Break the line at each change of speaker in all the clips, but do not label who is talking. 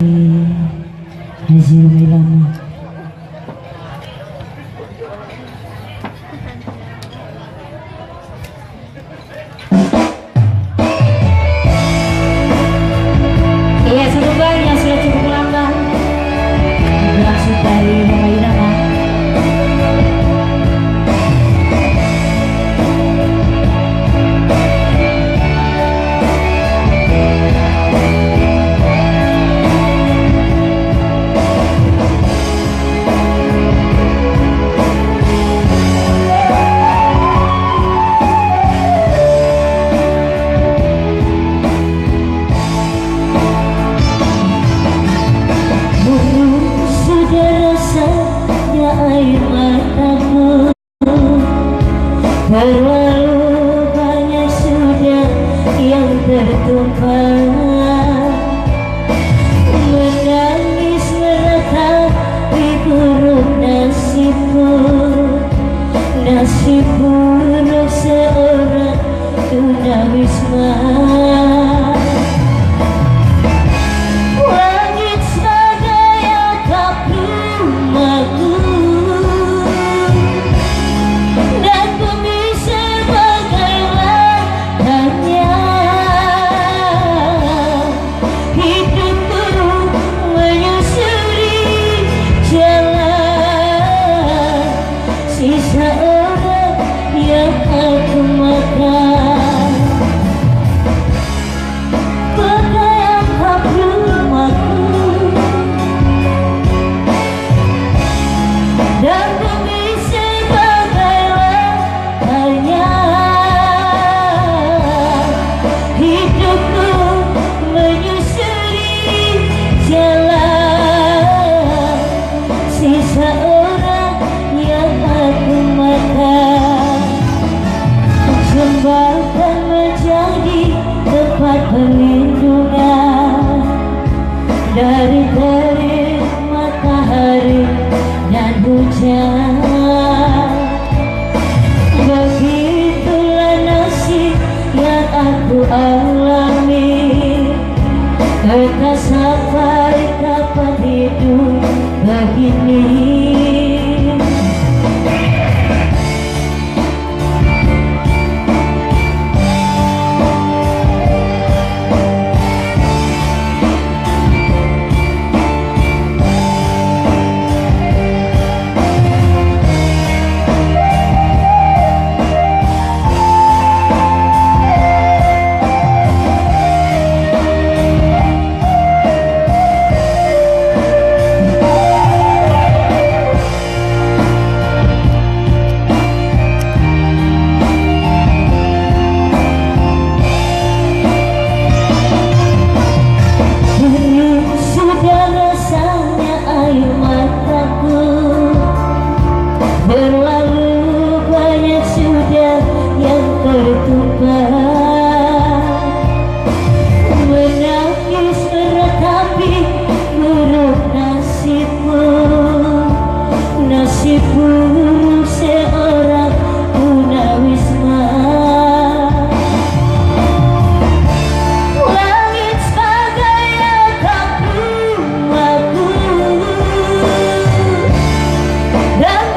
Haji Rumilama. Iya, semoga yang sudah cukup lama berlangsung dari Rumah Irama. Air mataku terlalu banyak sudah yang tertumpah, menangis meratapi buruk nasibku, nasib buruk seorang tunawisma. Jembatan menjadi tempat perlindungan dari terik matahari dan hujan. Begitulah nasib yang aku alami, entah sampai kapan hidup begini. Berlalu banyak sudah yang tertumpah, menangis meratapi buruk nasibmu, nasib buruk seorang tunawisma. Langit sebagai atap rumahku dan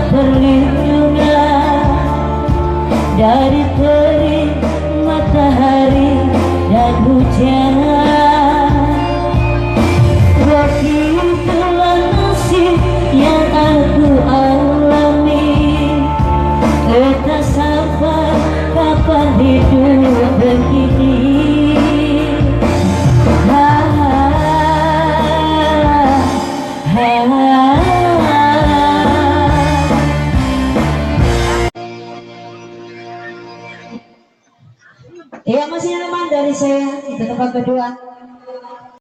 perlindungan dari terik matahari dan hujan. Begitulah nasib yang aku alami, entah sampai kapan hidup begini. Iya masih teman dari saya, itu tempat kedua.